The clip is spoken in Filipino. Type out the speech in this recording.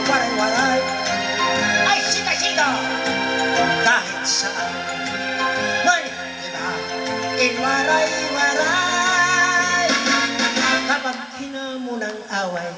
waray-waray ay sika-sika kahit saan. May iba inwaray-waray kapag hinamo ng away